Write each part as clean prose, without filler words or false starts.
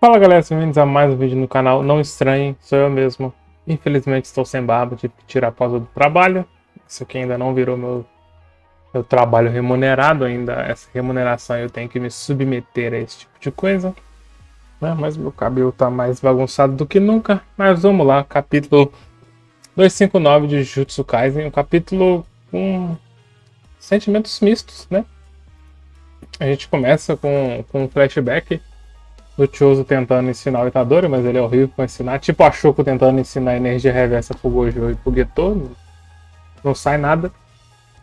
Fala galera, sejam bem-vindos a mais um vídeo no canal. Não estranhem, sou eu mesmo. Infelizmente estou sem barba, tive que tirar a pausa do trabalho. Isso aqui ainda não virou meu trabalho remunerado ainda. Essa remuneração eu tenho que me submeter a esse tipo de coisa, né? Mas meu cabelo tá mais bagunçado do que nunca. Mas vamos lá, capítulo 259 de Jujutsu Kaisen. Um capítulo com sentimentos mistos, né? A gente começa com um flashback do Choso tentando ensinar o Itadori, mas ele é horrível pra ensinar. Tipo a Shoko tentando ensinar energia reversa pro Gojo e pro Geto. Não sai nada.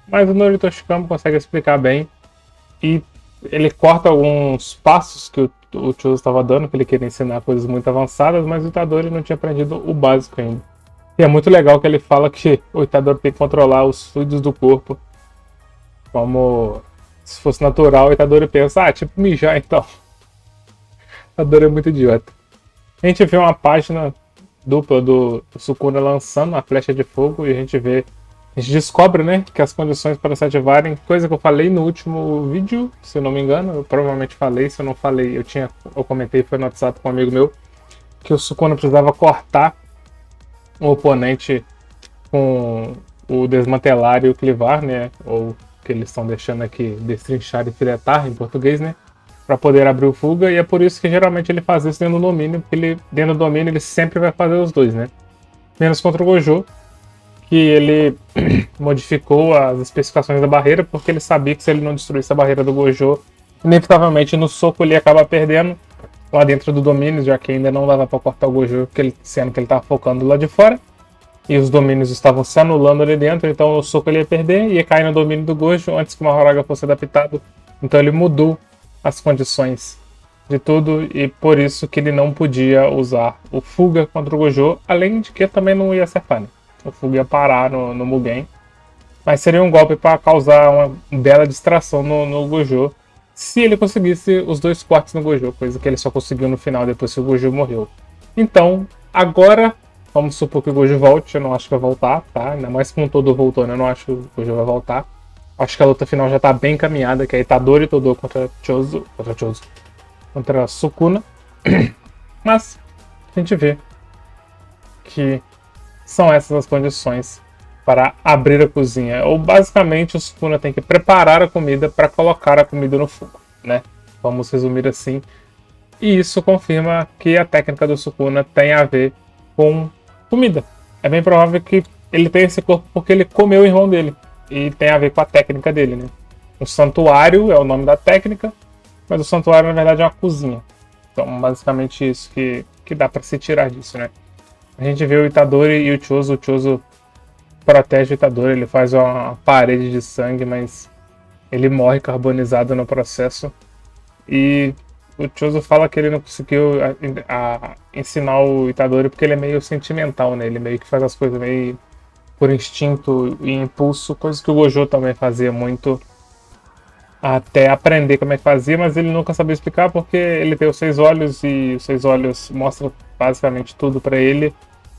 Mas o Noritoshi Kamo consegue explicar bem. E ele corta alguns passos que o Choso estava dando, que ele queria ensinar coisas muito avançadas, mas o Itadori não tinha aprendido o básico ainda. E é muito legal que ele fala que o Itadori tem que controlar os fluidos do corpo. Como se fosse natural, o Itadori pensa, tipo mijar então. A Dora é muito idiota. A gente vê uma página dupla do Sukuna lançando a flecha de fogo e a gente descobre, né, que as condições para se ativarem, coisa que eu falei no último vídeo, se eu não me engano, eu provavelmente falei, se eu não falei, eu comentei, foi no WhatsApp com um amigo meu, que o Sukuna precisava cortar o oponente com o desmantelar e o clivar, né, ou que eles estão deixando aqui destrinchar e filetar em português, né, para poder abrir o fuga, e é por isso que geralmente ele faz isso dentro do domínio, porque ele, dentro do domínio ele sempre vai fazer os dois, né? Menos contra o Gojo, que ele modificou as especificações da barreira, porque ele sabia que se ele não destruísse a barreira do Gojo, inevitavelmente no soco ele ia acabar perdendo lá dentro do domínio, já que ainda não dava para cortar o Gojo, sendo que ele estava focando lá de fora, e os domínios estavam se anulando ali dentro, então o soco ele ia perder, ia cair no domínio do Gojo antes que o Mahoraga fosse adaptado, então ele mudou as condições de tudo e por isso que ele não podia usar o Fuga contra o Gojo, além de que também não ia acertar, né? O Fuga ia parar no Mugen, mas seria um golpe para causar uma bela distração no Gojo, se ele conseguisse os dois cortes no Gojo, coisa que ele só conseguiu no final depois que o Gojo morreu. Então, agora, vamos supor que o Gojo volte, eu não acho que vai voltar, tá? Ainda mais com todo voltando, eu não acho que o Gojo vai voltar. Acho que a luta final já está bem encaminhada, que é Itadori e Todo contra Sukuna. Mas a gente vê que são essas as condições para abrir a cozinha. Ou basicamente o Sukuna tem que preparar a comida para colocar a comida no fogo, né? Vamos resumir assim. E isso confirma que a técnica do Sukuna tem a ver com comida. É bem provável que ele tenha esse corpo porque ele comeu o irmão dele. E tem a ver com a técnica dele, né? O santuário é o nome da técnica, mas o santuário na verdade é uma cozinha. Então, basicamente isso que dá para se tirar disso, né? A gente vê o Itadori e o Choso protege o Itadori, ele faz uma parede de sangue, mas ele morre carbonizado no processo. E o Choso fala que ele não conseguiu ensinar o Itadori porque ele é meio sentimental, né? Ele meio que faz as coisas meio por instinto e impulso, coisa que o Gojo também fazia muito até aprender como é que fazia, mas ele nunca sabia explicar porque ele tem os 6 olhos e os 6 olhos mostram basicamente tudo para ele,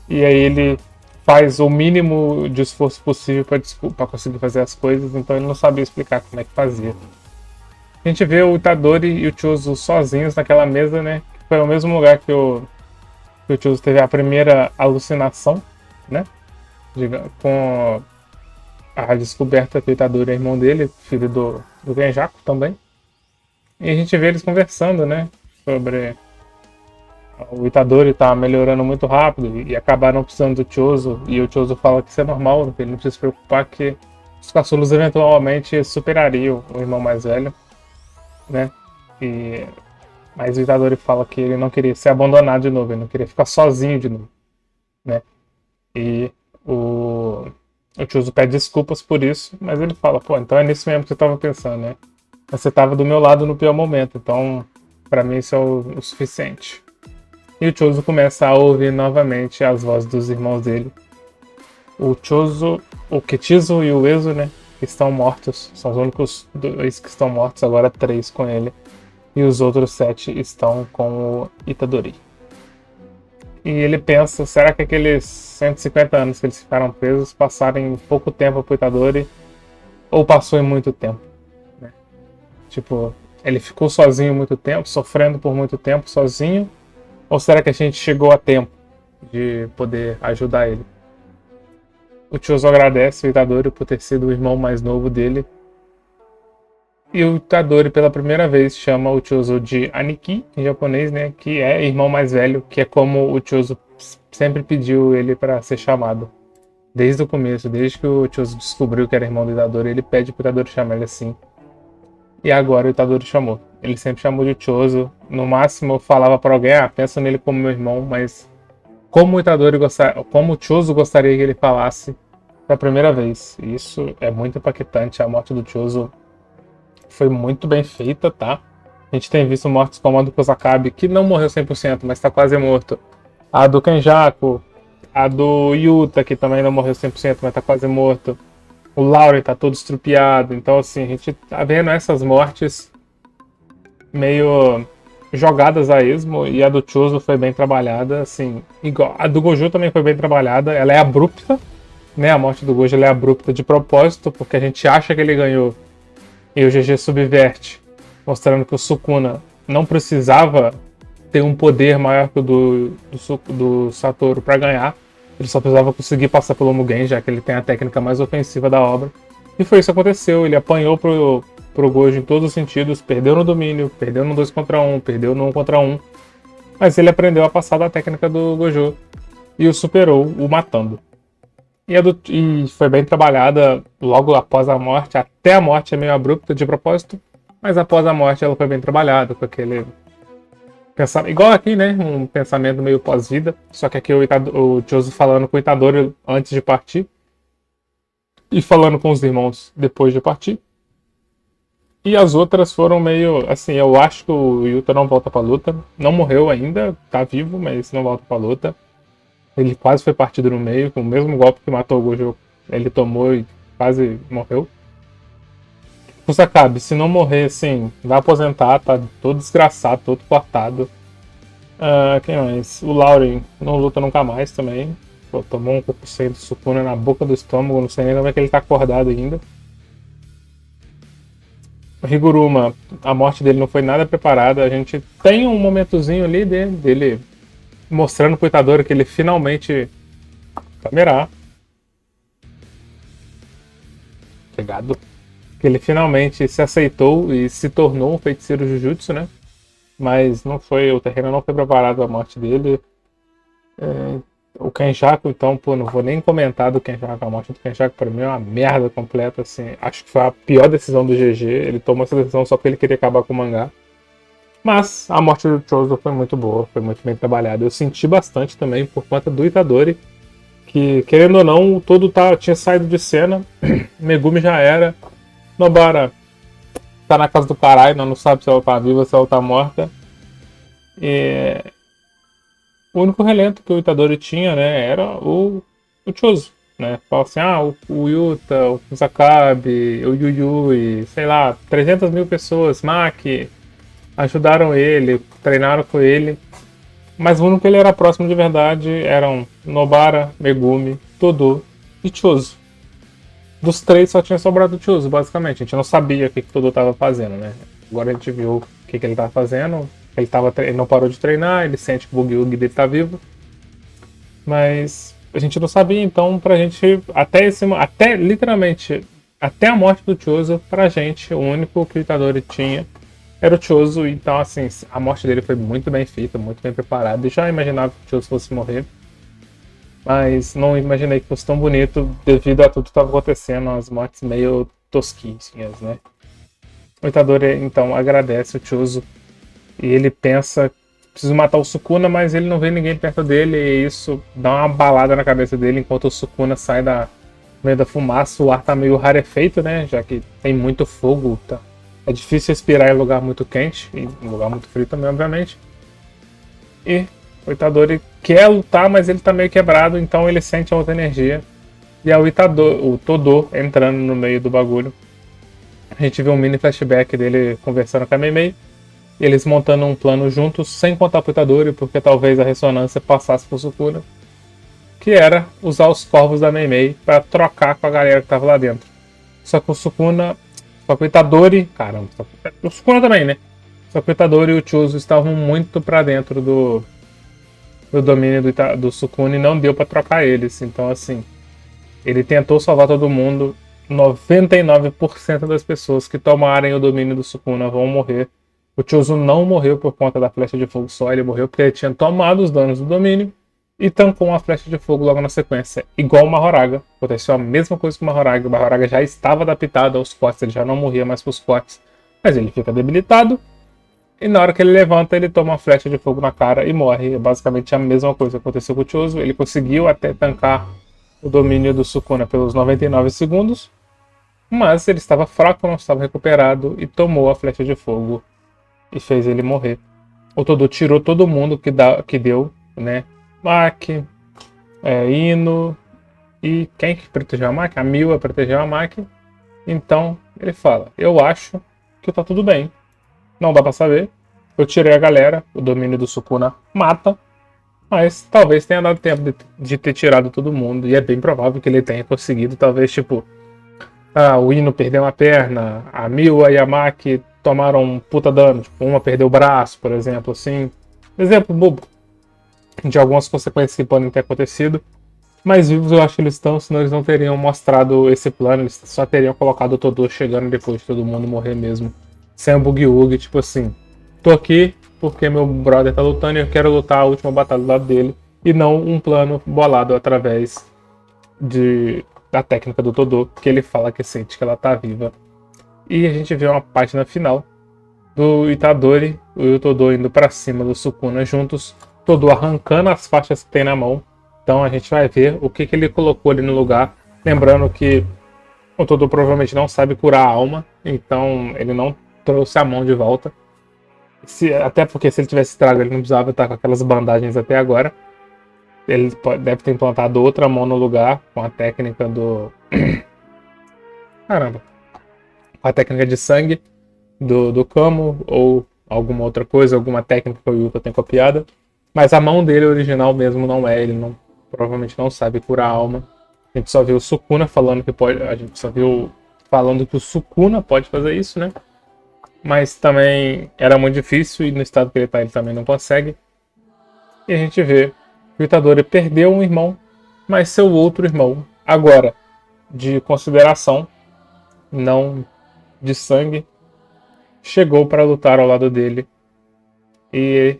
e aí ele faz o mínimo de esforço possível para conseguir fazer as coisas, então ele não sabia explicar como é que fazia. A gente vê o Itadori e o Choso sozinhos naquela mesa, né? Que foi o mesmo lugar que o Choso teve a primeira alucinação, né? Com a descoberta que o Itadori é irmão dele, filho do Genjaku também. E a gente vê eles conversando, né? Sobre o Itadori tá melhorando muito rápido e acabaram precisando do Choso. E o Choso fala que isso é normal, que ele não precisa se preocupar, que os caçulos eventualmente superariam o irmão mais velho, né? Mas o Itadori fala que ele não queria ser abandonado de novo, ele não queria ficar sozinho de novo, né? E o Choso pede desculpas por isso, mas ele fala, pô, então é nisso mesmo que você estava pensando, né? Você estava do meu lado no pior momento, então para mim isso é o suficiente. E o Choso começa a ouvir novamente as vozes dos irmãos dele. O Choso, o Kichizo e o Ezo, né, que estão mortos, são os únicos 2 que estão mortos, agora 3 com ele. E os outros 7 estão com o Itadori. E ele pensa, será que aqueles 150 anos que eles ficaram presos passaram em pouco tempo pro Itadori? Ou passou em muito tempo? Né? Tipo, ele ficou sozinho muito tempo, sofrendo por muito tempo sozinho? Ou será que a gente chegou a tempo de poder ajudar ele? O Chozo agradece o Itadori por ter sido o irmão mais novo dele. E o Itadori, pela primeira vez, chama o Chozo de Aniki, em japonês, né? Que é irmão mais velho, que é como o Chozo sempre pediu ele para ser chamado. Desde o começo, desde que o Chozo descobriu que era irmão do Itadori, ele pede pro Itadori chamar ele assim. E agora o Itadori chamou. Ele sempre chamou de Chozo. No máximo eu falava para alguém, pensa nele como meu irmão, mas como o Itadori como o Chozo gostaria que ele falasse pela primeira vez. Isso é muito impactante. A morte do Chozo foi muito bem feita, tá? A gente tem visto mortes como a do Kusakabe, que não morreu 100%, mas tá quase morto. A do Kenjaku, a do Yuta, que também não morreu 100%, mas tá quase morto. O Lauren tá todo estrupiado. Então, assim, a gente tá vendo essas mortes meio jogadas a esmo. E a do Chozo foi bem trabalhada, assim. Igual. A do Gojo também foi bem trabalhada. Ela é abrupta, né? A morte do Gojo ela é abrupta de propósito, porque a gente acha que ele ganhou. E o GG subverte, mostrando que o Sukuna não precisava ter um poder maior que o do Satoru para ganhar. Ele só precisava conseguir passar pelo Mugen, já que ele tem a técnica mais ofensiva da obra. E foi isso que aconteceu. Ele apanhou pro Gojo em todos os sentidos, perdeu no domínio, perdeu no 2 contra 1, perdeu no 1 contra 1. Mas ele aprendeu a passar da técnica do Gojo e o superou, o matando. E foi bem trabalhada logo após a morte. Até a morte é meio abrupta de propósito, mas após a morte ela foi bem trabalhada, com aquele pensamento, igual aqui, né? Um pensamento meio pós-vida. Só que aqui o Chozo falando com o Itadori antes de partir e falando com os irmãos depois de partir. E as outras foram meio assim, eu acho que o Yuta não volta pra luta. Não morreu ainda, tá vivo, mas não volta pra luta. Ele quase foi partido no meio, com o mesmo golpe que matou o Gojo. Ele tomou e quase morreu. O Sakabe, se não morrer, assim, vai aposentar, tá todo desgraçado, todo cortado. Quem mais? O Lauren não luta nunca mais também. Pô, tomou um pouco do Sukuna na boca do estômago, não sei nem como é que ele tá acordado ainda. O Higuruma, a morte dele não foi nada preparada. A gente tem um momentozinho ali dele mostrando pro Itadori que ele finalmente camerá. Pegado. Que ele finalmente se aceitou e se tornou um feiticeiro Jujutsu, né? Mas não foi, o terreno não foi preparado para a morte dele. O Kenjaku, então, pô, não vou nem comentar do Kenjaku. A morte do Kenjaku para mim é uma merda completa, assim. Acho que foi a pior decisão do GG. Ele tomou essa decisão só porque ele queria acabar com o mangá. Mas a morte do Chozo foi muito boa, foi muito bem trabalhada. Eu senti bastante também por conta do Itadori, que, querendo ou não, todo tinha saído de cena. Megumi já era. Nobara tá na casa do caralho, não sabe se ela tá viva, se ela tá morta. E o único relento que o Itadori tinha, né, era o Chozo, né? Fala assim, o Yuta, o Kusakabe, o Yuyui, sei lá, 300 mil pessoas, Maki, ajudaram ele, treinaram com ele. Mas o único que ele era próximo de verdade eram Nobara, Megumi, Todo e Chozo. Dos três só tinha sobrado o Chozo, basicamente. A gente não sabia o que Todo estava fazendo, né? Agora a gente viu o que ele estava fazendo. Ele não parou de treinar, ele sente que o Bugyugi dele tá vivo. Mas a gente não sabia, então pra gente, até literalmente, até a morte do Chozo, pra gente, o único que o Itadori tinha era o Chozo. Então, assim, a morte dele foi muito bem feita, muito bem preparada. Eu já imaginava que o Chozo fosse morrer, mas não imaginei que fosse tão bonito devido a tudo que estava acontecendo, as mortes meio tosquinhas, né? O Itadori, então, agradece o Chozo e ele pensa, preciso matar o Sukuna, mas ele não vê ninguém perto dele e isso dá uma balada na cabeça dele enquanto o Sukuna sai no meio da fumaça. O ar tá meio rarefeito, né? Já que tem muito fogo, tá? É difícil respirar em lugar muito quente e em lugar muito frio também, obviamente. E o Itadori quer lutar, mas ele tá meio quebrado, então ele sente a outra energia. E é o Todo entrando no meio do bagulho. A gente vê um mini flashback dele conversando com a Meimei. Eles montando um plano juntos, sem contar pro Itadori, porque talvez a ressonância passasse pro Sukuna. Que era usar os corvos da Meimei para trocar com a galera que tava lá dentro. Só que o Sukuna... Só que o Itadori... Caramba, o Sukuna também, né? Só que o Itadori e o Chozo estavam muito pra dentro o domínio do Sukuna e não deu pra trocar eles. Então, assim, ele tentou salvar todo mundo. 99% das pessoas que tomarem o domínio do Sukuna vão morrer. O Chozo não morreu por conta da flecha de fogo só, ele morreu porque ele tinha tomado os danos do domínio e tancou uma flecha de fogo logo na sequência. Igual o Mahoraga. Aconteceu a mesma coisa com o Mahoraga. O Mahoraga já estava adaptado aos cortes, ele já não morria mais com os cortes. Mas ele fica debilitado. E na hora que ele levanta, ele toma uma flecha de fogo na cara e morre. É basicamente a mesma coisa que aconteceu com o Chozo. Ele conseguiu até tancar o domínio do Sukuna pelos 99 segundos. Mas ele estava fraco, não estava recuperado e tomou a flecha de fogo e fez ele morrer. O Todo tirou todo mundo que deu, né? Maki, Ino e quem que protegeu a Maki? A Miwa protegeu a Maki. Então ele fala: eu acho que tá tudo bem. Não dá pra saber. Eu tirei a galera, o domínio do Sukuna mata. Mas talvez tenha dado tempo de ter tirado todo mundo. E é bem provável que ele tenha conseguido, talvez, tipo, o Ino perdeu uma perna, a Miwa e a Maki tomaram um puta dano, tipo, uma perdeu o braço, por exemplo, assim. Exemplo bobo de algumas consequências que podem ter acontecido. Mas vivos eu acho que eles estão, senão eles não teriam mostrado esse plano, eles só teriam colocado o Todo chegando depois de todo mundo morrer mesmo. Sem o Boogie-Woogie, tipo assim, tô aqui porque meu brother tá lutando e eu quero lutar a última batalha do lado dele, e não um plano bolado através da técnica do Todo, que ele fala que sente que ela tá viva. E a gente vê uma página final do Itadori e o Todo indo pra cima do Sukuna juntos, Todo arrancando as faixas que tem na mão. Então a gente vai ver o que ele colocou ali no lugar. Lembrando que o Todo provavelmente não sabe curar a alma, então ele não trouxe a mão de volta. Até porque se ele tivesse trago, ele não precisava estar com aquelas bandagens até agora. Ele deve ter implantado outra mão no lugar com a técnica do. Caramba! Com a técnica de sangue do Kamo ou alguma outra coisa, alguma técnica que o Yuta tem copiada. Mas a mão dele original mesmo não é, ele não, provavelmente não sabe curar a alma. A gente só viu o Sukuna falando que pode. A gente só viu falando que o Sukuna pode fazer isso, né? Mas também era muito difícil e no estado que ele tá, ele também não consegue. E a gente vê que o Itadori perdeu um irmão, mas seu outro irmão, agora de consideração, não de sangue, chegou para lutar ao lado dele. E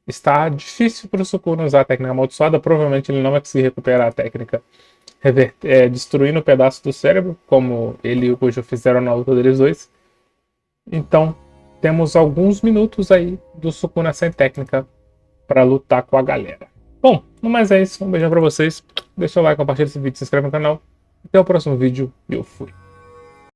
está difícil para o Sukuna usar a técnica amaldiçoada. Provavelmente ele não vai conseguir recuperar a técnica destruindo um pedaço do cérebro, como ele e o Gojo fizeram na luta deles dois. Então, temos alguns minutos aí do Sukuna sem técnica para lutar com a galera. Bom, no mais é isso. Um beijão para vocês. Deixa o like, compartilha esse vídeo, se inscreve no canal. Até o próximo vídeo e eu fui.